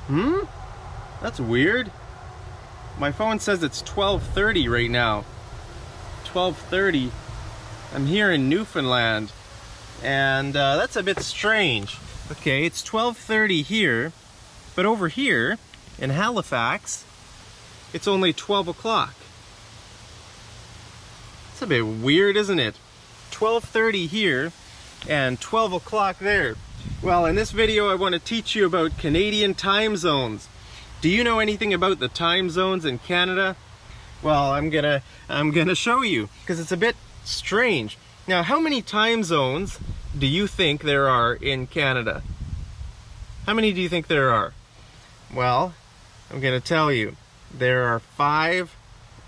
That's weird. My phone says it's 12:30 right now. 12:30. I'm here in Newfoundland, and that's a bit strange. Okay, it's 12:30 here, but over here in Halifax, it's only 12 o'clock. It's a bit weird, isn't it? 12:30 here and 12 o'clock there. Well, in this video, I want to teach you about Canadian time zones. Do you know anything about the time zones in Canada? Well, I'm gonna show you, because it's a bit strange. Now, how many time zones do you think there are in Canada? How many do you think there are? Well, I'm gonna tell you. There are 5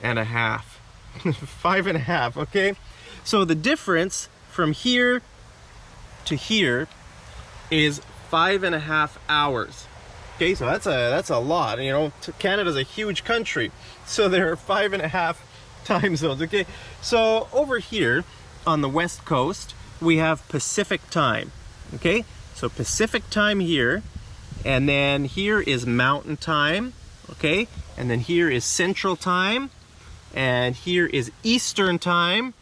and a half. 5 and a half, okay? So the difference from here to here is 5 and a half hours. Okay, so that's a lot. You know, Canada's a huge country, so there are 5 and a half time zones. Okay, so over here on the west coast we have Pacific time. Okay, so Pacific time here, and then here is Mountain time. Okay, and then here is Central time, and here is Eastern time.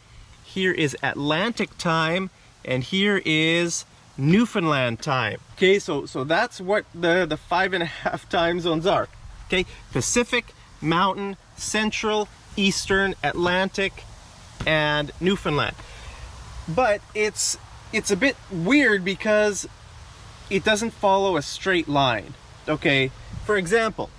Here is Atlantic time, and here is Newfoundland time. Okay, so that's what the 5 and a half time zones are. Okay, Pacific, Mountain, Central, Eastern, Atlantic, and Newfoundland. But it's a bit weird because it doesn't follow a straight line. Okay, for example,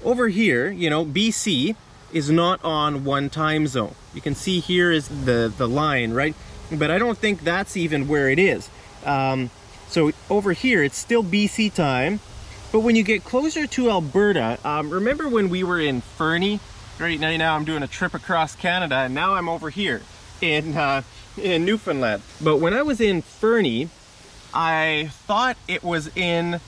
over here, you know, BC is not on one time zone. You can see here is the line, right? But I don't think that's even where it is. So over here, it's still BC time. But when you get closer to Alberta, remember when we were in Fernie? Right now I'm doing a trip across Canada, and now I'm over here in Newfoundland. But when I was in Fernie, I thought it was in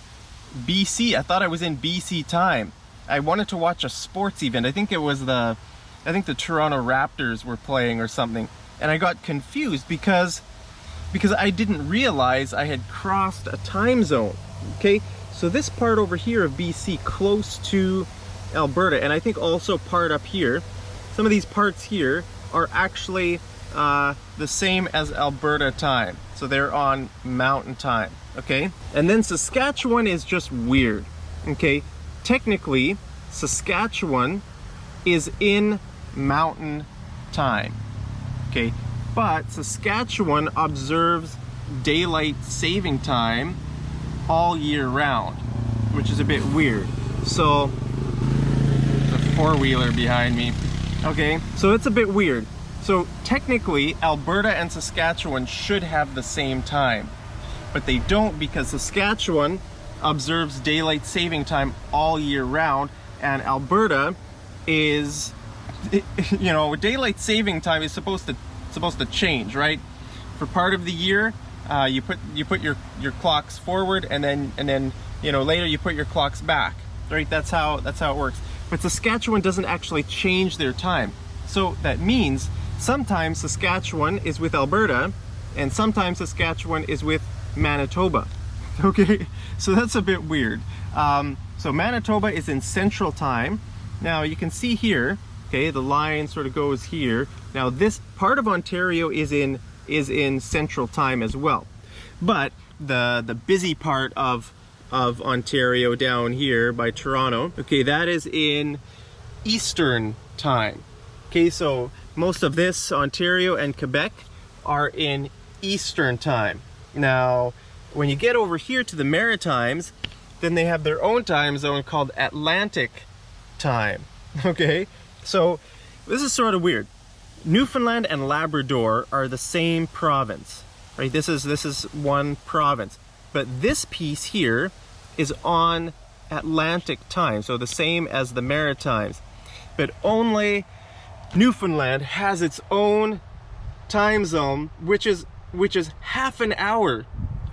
BC. I thought I was in BC time. I wanted to watch a sports event. I think it was the Toronto Raptors were playing or something. And I got confused because I didn't realize I had crossed a time zone. Okay, so this part over here of BC, close to Alberta, and I think also part up here, some of these parts here are actually the same as Alberta time. So they're on Mountain time, okay? And then Saskatchewan is just weird, okay? Technically, Saskatchewan is in Mountain time, okay? But Saskatchewan observes daylight saving time all year round, which is a bit weird. So, the four-wheeler behind me. Okay, so it's a bit weird. So technically, Alberta and Saskatchewan should have the same time, but they don't, because Saskatchewan observes daylight saving time all year round, and Alberta is, you know, daylight saving time is supposed to change, right? For part of the year, you put your clocks forward, and then you know, later you put your clocks back, right? That's how it works. But Saskatchewan doesn't actually change their time, so that means sometimes Saskatchewan is with Alberta, and sometimes Saskatchewan is with Manitoba. Okay, so that's a bit weird. So Manitoba is in Central time. Now you can see here, okay, the line sort of goes here. Now this part of Ontario is in Central time as well, but the busy part of Ontario down here by Toronto, okay, that is in Eastern time. Okay, so most of this, Ontario and Quebec, are in Eastern time. Now, when you get over here to the Maritimes, then they have their own time zone called Atlantic time. Okay, so this is sort of weird. Newfoundland and Labrador are the same province, right? This is one province, but this piece here is on Atlantic time, so the same as the Maritimes, but only Newfoundland has its own time zone, which is half an hour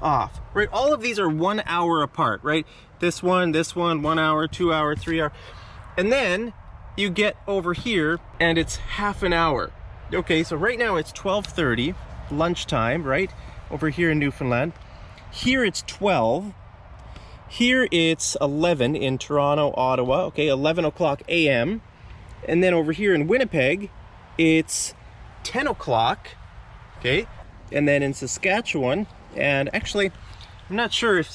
off, right? All of these are 1 hour apart, right? This one, 1 hour, 2 hour, 3 hour, and then you get over here and it's half an hour. Okay, so right now it's 12:30, lunchtime, right? Over here in Newfoundland. Here it's 12, here it's 11 in Toronto, Ottawa, okay, 11 o'clock a.m. And then over here in Winnipeg, it's 10 o'clock, okay? And then in Saskatchewan, and actually, I'm not sure if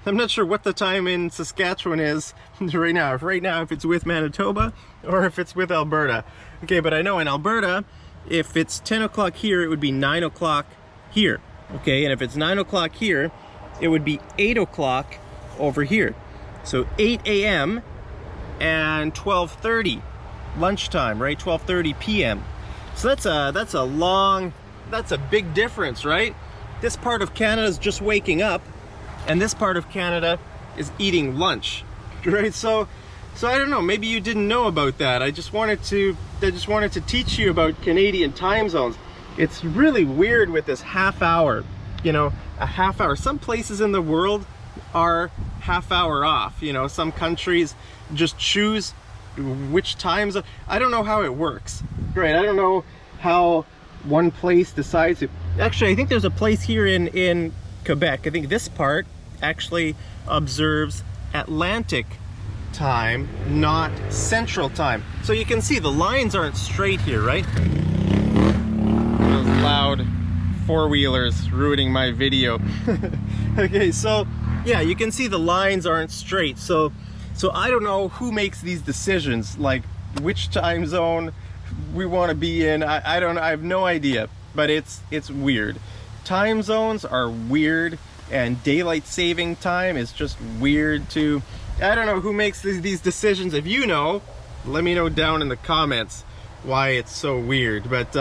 I'm not sure what the time in Saskatchewan is right now. If it's with Manitoba or if it's with Alberta. Okay, but I know in Alberta, if it's 10 o'clock here, it would be 9 o'clock here. Okay, and if it's 9 o'clock here, it would be 8 o'clock over here. So 8 a.m. and 12:30 lunchtime, right? 12:30 p.m. So that's a big difference, right? This part of Canada is just waking up, and this part of Canada is eating lunch, right? So I don't know, maybe you didn't know about that. I just wanted to teach you about Canadian time zones. It's really weird with this half hour, you know, a half hour. Some places in the world are half hour off, you know, some countries just choose which times. I don't know how it works, right? I don't know how one place decides to. Actually, I think there's a place here in Quebec. I think this part actually observes Atlantic time, not Central time. So you can see the lines aren't straight here, right? Those loud four-wheelers ruining my video. Okay, so yeah, you can see the lines aren't straight. So I don't know who makes these decisions, like which time zone we want to be in. I don't know, I have no idea, but it's weird. Time zones are weird, and daylight saving time is just weird too. I don't know who makes these decisions. If you know, let me know down in the comments why it's so weird. But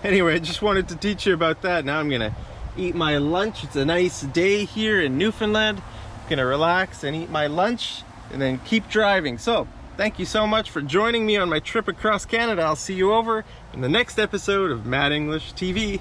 anyway, I just wanted to teach you about that. Now I'm gonna eat my lunch. It's a nice day here in Newfoundland. I'm gonna relax and eat my lunch and then keep driving. So thank you so much for joining me on my trip across Canada. I'll see you over in the next episode of Mad English TV.